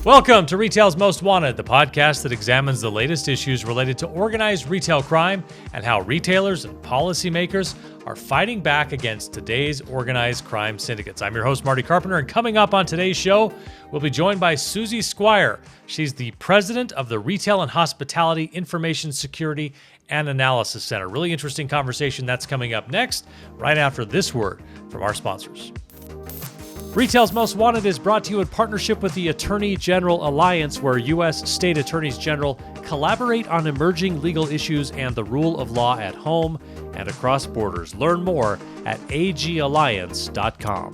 Welcome to Retail's Most Wanted, the podcast that examines the latest issues related to organized retail crime and how retailers and policymakers are fighting back against today's organized crime syndicates. I'm your host, Marty Carpenter, and coming up on today's show, we'll be joined by Suzie Squier. She's the president of the Retail and Hospitality Information Security and Analysis Center. Really interesting conversation that's coming up next, right after this word from our sponsors. Retail's Most Wanted is brought to you in partnership with the Attorney General Alliance, where U.S. State Attorneys General collaborate on emerging legal issues and the rule of law at home and across borders. Learn more at agalliance.com.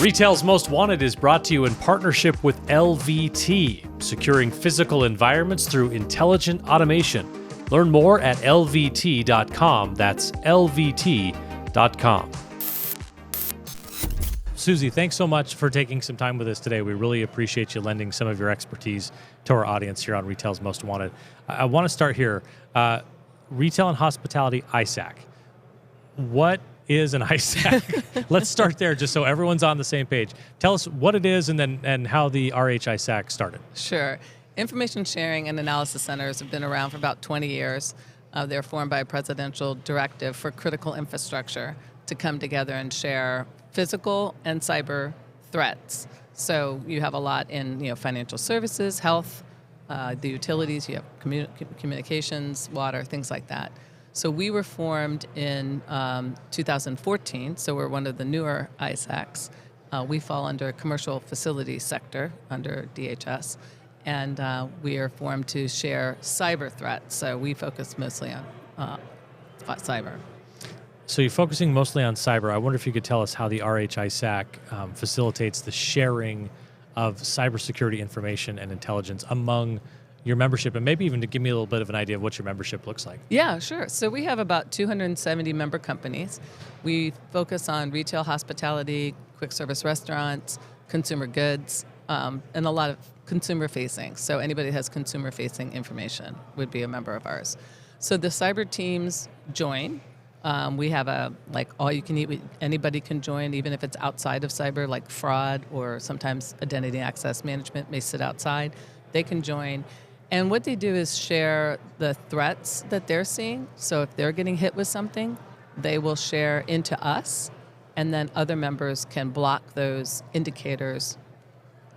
Retail's Most Wanted is brought to you in partnership with LVT, securing physical environments through intelligent automation. Learn more at lvt.com. That's lvt.com. Suzie, thanks so much for taking some time with us today. We really appreciate you lending some of your expertise to our audience here on Retail's Most Wanted. I want to start here. Retail and Hospitality ISAC. What is an ISAC? Let's start there just so everyone's on the same page. Tell us what it is and how the RH-ISAC started. Sure. Information sharing and analysis centers have been around for about 20 years. They're formed by a presidential directive for critical infrastructure to come together and share physical and cyber threats. So you have a lot in financial services, health, the utilities, you have communications, water, things like that. So we were formed in 2014, so we're one of the newer ISACs. We fall under commercial facility sector, under DHS, and we are formed to share cyber threats. So we focus mostly on cyber. So you're focusing mostly on cyber. I wonder if you could tell us how the RH-ISAC facilitates the sharing of cybersecurity information and intelligence among your membership, and maybe even to give me a little bit of an idea of what your membership looks like. Yeah, sure. So we have about 270 member companies. We focus on retail, hospitality, quick service restaurants, consumer goods, and a lot of consumer facing. So anybody that has consumer facing information would be a member of ours. So the cyber teams join. We have all you can eat. Anybody can join, even if it's outside of cyber, like fraud or sometimes identity access management may sit outside. They can join. And what they do is share the threats that they're seeing. So if they're getting hit with something, they will share into us, and then other members can block those indicators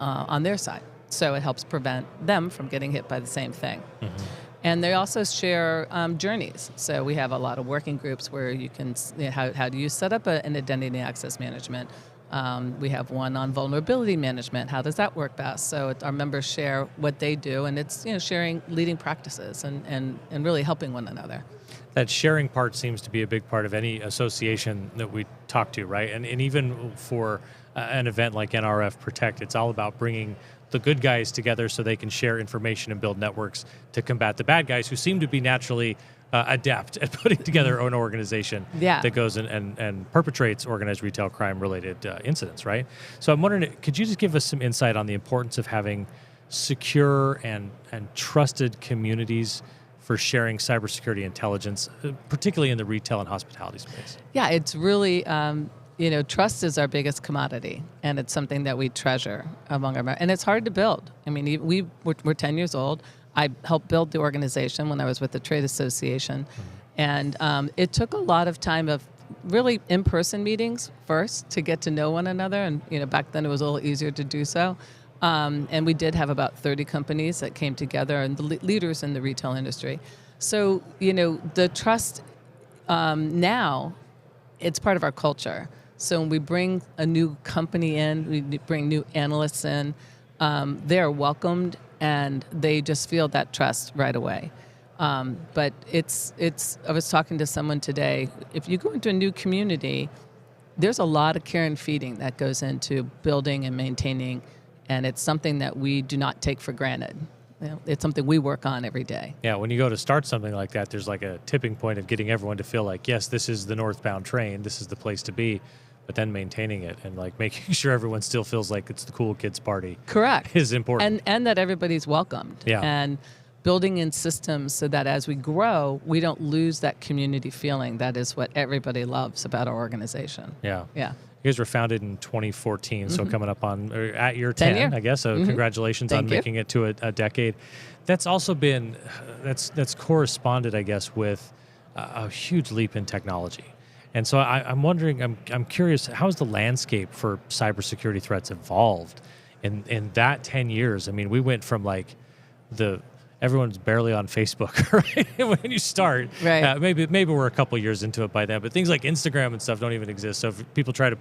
on their side. So it helps prevent them from getting hit by the same thing. Mm-hmm. And they also share journeys. So we have a lot of working groups where you can, how do you set up an identity access management? We have one on vulnerability management. How does that work best? So our members share what they do, and it's sharing leading practices and really helping one another. That sharing part seems to be a big part of any association that we talk to, right? And even for an event like NRF Protect, it's all about bringing the good guys together so they can share information and build networks to combat the bad guys who seem to be naturally adept at putting together an organization that goes and perpetrates organized retail crime-related incidents, right? So I'm wondering, could you just give us some insight on the importance of having secure and trusted communities for sharing cybersecurity intelligence, particularly in the retail and hospitality space? Yeah, it's really... trust is our biggest commodity, and it's something that we treasure among our members. And it's hard to build. I mean, we're 10 years old. I helped build the organization when I was with the trade association. Mm-hmm. And it took a lot of time of really in-person meetings first to get to know one another. And, back then it was a little easier to do so. And we did have about 30 companies that came together and the leaders in the retail industry. So, the trust now, it's part of our culture. So when we bring a new company in, we bring new analysts in, they're welcomed and they just feel that trust right away. But I was talking to someone today, if you go into a new community, there's a lot of care and feeding that goes into building and maintaining, and it's something that we do not take for granted. It's something we work on every day. Yeah, when you go to start something like that, there's like a tipping point of getting everyone to feel like, yes, this is the northbound train, this is the place to be, but then maintaining it and like making sure everyone still feels like it's the cool kids party. Correct. Is important. And that everybody's welcomed. Yeah. And building in systems so that as we grow, we don't lose that community feeling. That is what everybody loves about our organization. Yeah. Yeah. You guys were founded in 2014, so coming up on or at year 10 10, year. I guess. So congratulations Thank on you. making it to a decade. That's also been that's corresponded, I guess, with a huge leap in technology. And so I'm wondering, I'm curious, how has the landscape for cybersecurity threats evolved in that 10 years? I mean, we went from like everyone's barely on Facebook, right? When you start, Right. maybe we're a couple years into it by then, but things like Instagram and stuff don't even exist. So if people try to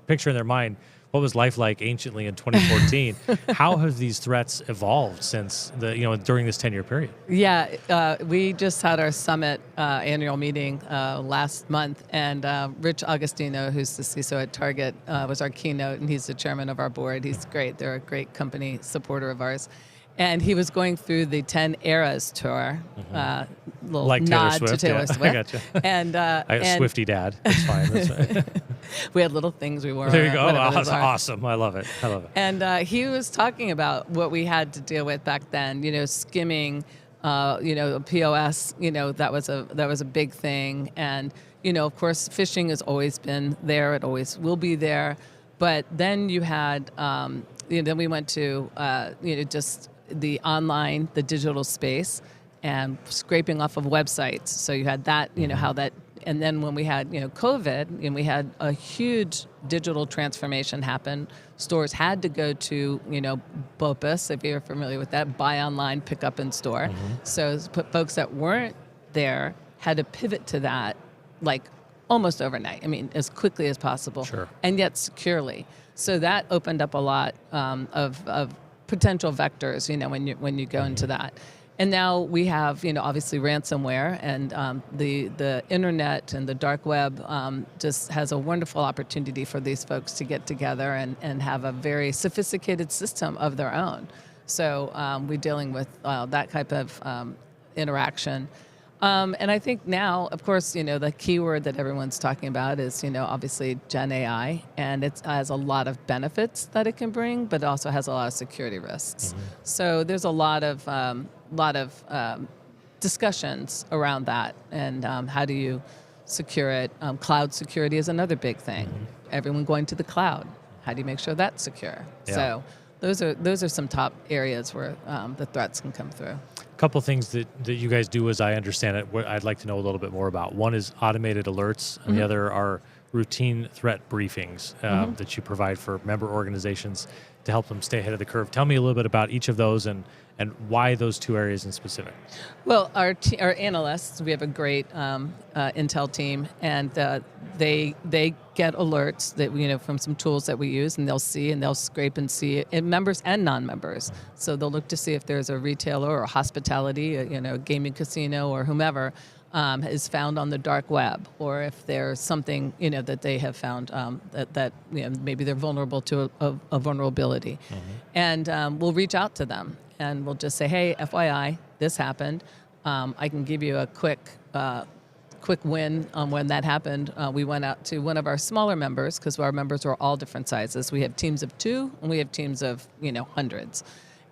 picture in their mind what was life like anciently in 2014, how have these threats evolved since during this 10-year period? Yeah, we just had our summit annual meeting last month, and Rich Augustino, who's the CISO at Target, was our keynote, and he's the chairman of our board. He's great. They're a great company supporter of ours. And he was going through the 10 Eras tour, little Like Taylor nod Swift, to Taylor yeah. Swift. I gotcha. And, I have and Swifty dad. That's fine. That's fine. we had little things we wore. There you go. whatever Oh, those that's are. awesome. I love it. And he was talking about what we had to deal with back then. Skimming, POS. That was a big thing. And of course, phishing has always been there. It always will be there. But then you had, then we went to, just the online, the digital space, and scraping off of websites. So you had that, how that. And then when we had, COVID, and we had a huge digital transformation happen, stores had to go to, BOPUS, if you're familiar with that, buy online, pick up in store. So folks that weren't there had to pivot to that, like almost overnight. I mean, as quickly as possible, Sure. And yet securely. So that opened up a lot of potential vectors, when you go into that. And now we have, obviously ransomware, and the internet and the dark web just has a wonderful opportunity for these folks to get together and have a very sophisticated system of their own. So we're dealing with that type of interaction. And I think now, of course, the keyword that everyone's talking about is, obviously Gen AI, and it has a lot of benefits that it can bring, but it also has a lot of security risks. So there's a lot of discussions around that, and how do you secure it? Cloud security is another big thing. Everyone going to the cloud, how do you make sure that's secure? Yeah. So those are some top areas where the threats can come through. Couple things that you guys do, as I understand it, what I'd like to know a little bit more about. One is automated alerts, and the other are routine threat briefings that you provide for member organizations to help them stay ahead of the curve. Tell me a little bit about each of those and why those two areas in specific. Well, our analysts, we have a great intel team, and they get alerts that from some tools that we use, and they'll see and they'll scrape and see members and non-members. So they'll look to see if there's a retailer or hospitality, a gaming casino or whomever is found on the dark web, or if there's something that they have found that maybe they're vulnerable to a vulnerability, and we'll reach out to them. And we'll just say, hey, FYI, this happened. I can give you a quick win on when that happened. We went out to one of our smaller members, because our members are all different sizes. We have teams of 2, and we have teams of hundreds.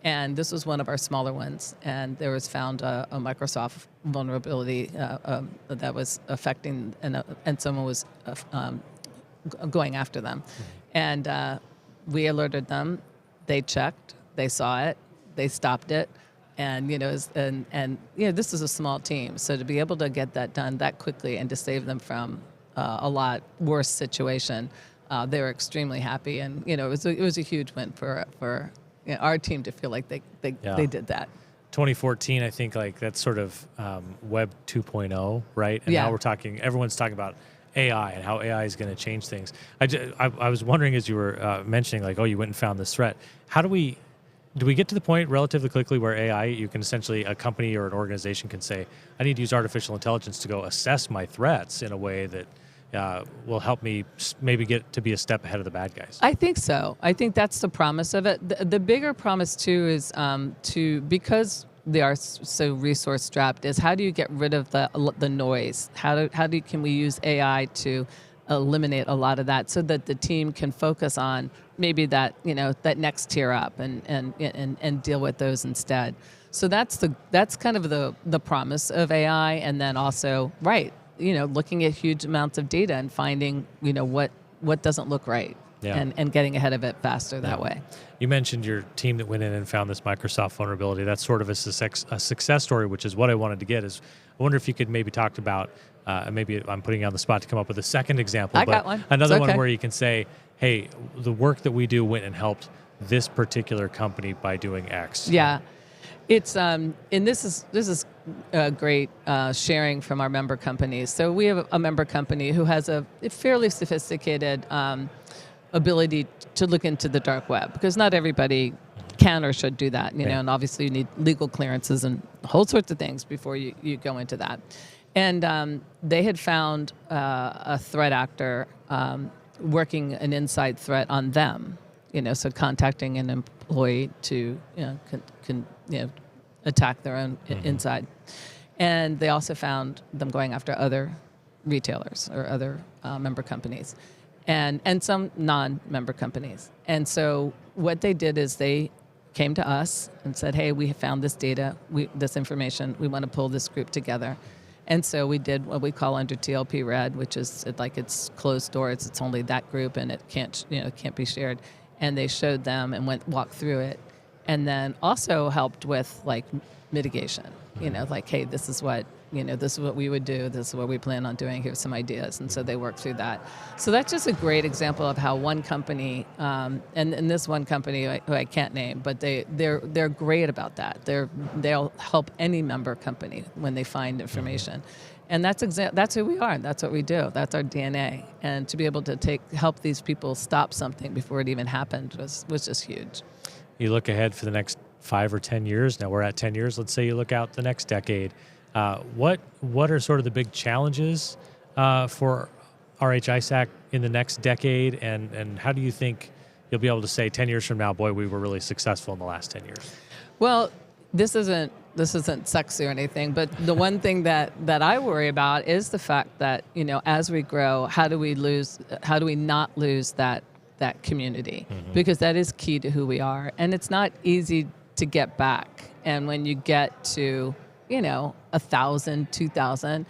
And this was one of our smaller ones. And there was found a Microsoft vulnerability that was affecting, and someone was going after them. And we alerted them. They checked. They saw it. They stopped it, and this is a small team, so to be able to get that done that quickly and to save them from a lot worse situation, they were extremely happy, and it was a huge win for our team to feel like they did that. 2014, I think that's sort of Web 2.0, right? And now everyone's talking about AI and how AI is going to change things. I was wondering, as you were mentioning, you went and found this threat. How do we get to the point relatively quickly where AI, you can essentially, a company or an organization can say, I need to use artificial intelligence to go assess my threats in a way that will help me maybe get to be a step ahead of the bad guys? I think so. I think that's the promise of it. The bigger promise, too, is because they are so resource strapped, is how do you get rid of the noise? Can we use AI to eliminate a lot of that so that the team can focus on maybe that next tier up and deal with those instead. So that's kind of the promise of AI, and then also looking at huge amounts of data and finding what what doesn't look right. Yeah. And getting ahead of it faster that way. You mentioned your team that went in and found this Microsoft vulnerability. That's sort of a success story, which is what I wanted to get. Is I wonder if you could maybe talk about, maybe I'm putting you on the spot to come up with a second example. I got one. Another one where you can say, hey, the work that we do went and helped this particular company by doing X. Yeah. It's and this is great sharing from our member companies. So we have a member company who has a fairly sophisticated ability to look into the dark web, because not everybody can or should do that, you know, and obviously you need legal clearances and whole sorts of things before you go into that. And they had found a threat actor working an inside threat on them, you know, so contacting an employee to, attack their own inside. And they also found them going after other retailers or other member companies. And some non-member companies. And so what they did is they came to us and said, hey, we have found this data, this information, we want to pull this group together. And so we did what we call under TLP Red, which is like it's closed doors, it's only that group and it can't be shared. And they showed them and walked through it. And then also helped with like mitigation, like, hey, this is what we would do. This is what we plan on doing. Here's some ideas. And so they work through that. So that's just a great example of how one company, and this one company who I can't name, but they're great about that. They'll help any member company when they find information. And that's who we are. That's what we do. That's our DNA. And to be able to help these people stop something before it even happened was just huge. You look ahead for the next 5 or 10 years. Now we're at 10 years. Let's say you look out the next decade. What are sort of the big challenges for RH-ISAC in the next decade, and how do you think you'll be able to say 10 years from now, boy, we were really successful in the last 10 years? Well, this isn't sexy or anything, but the one thing that I worry about is the fact that, as we grow, how do we not lose that community? Because that is key to who we are, and it's not easy to get back. And when you get to 1,000, 2,000,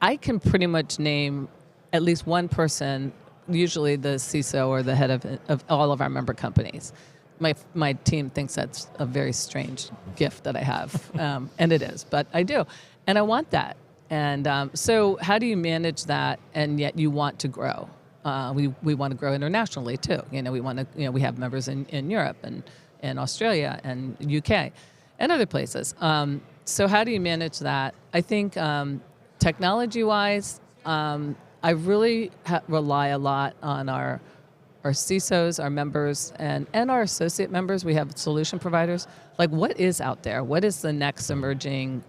I can pretty much name at least one person, usually the CISO or the head of all of our member companies. My team thinks that's a very strange gift that I have, and it is, but I do, and I want that. And so how do you manage that, and yet you want to grow? We want to grow internationally too. We want to. We have members in Europe and Australia and UK and other places. So how do you manage that? I think technology-wise, I really rely a lot on our CISOs, our members, and our associate members. We have solution providers. Like, what is out there? What is the next emerging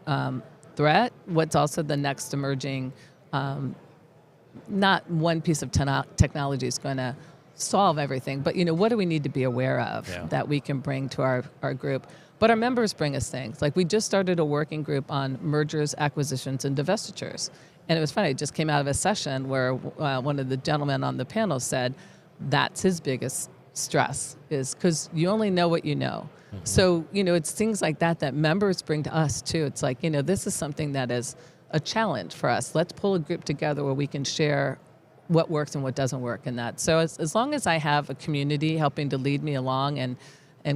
threat? What's also the next emerging? Not one piece of technology is going to solve everything, but what do we need to be aware of that we can bring to our group? But our members bring us things. Like, we just started a working group on mergers, acquisitions, and divestitures. And it was funny, it just came out of a session where one of the gentlemen on the panel said that's his biggest stress, is because you only know what you know. So, it's things like that members bring to us too. It's like, this is something that is a challenge for us. Let's pull a group together where we can share what works and what doesn't work in that. So as long as I have a community helping to lead me along and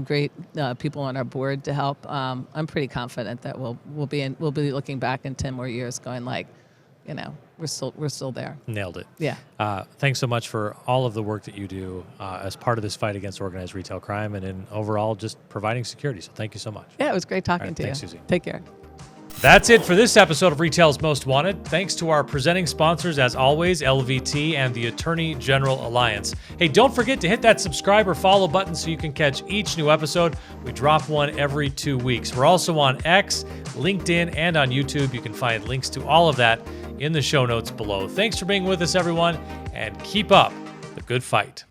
great people on our board to help, I'm pretty confident that we'll be looking back in 10 more years going like, we're still there. Nailed it. Yeah. Thanks so much for all of the work that you do as part of this fight against organized retail crime and in overall just providing security. So thank you so much. Yeah, it was great talking to thanks, you. Suzie. Take care. That's it for this episode of Retail's Most Wanted. Thanks to our presenting sponsors, as always, LVT and the Attorney General Alliance. Hey, don't forget to hit that subscribe or follow button so you can catch each new episode. We drop one every 2 weeks. We're also on X, LinkedIn, and on YouTube. You can find links to all of that in the show notes below. Thanks for being with us, everyone, and keep up the good fight.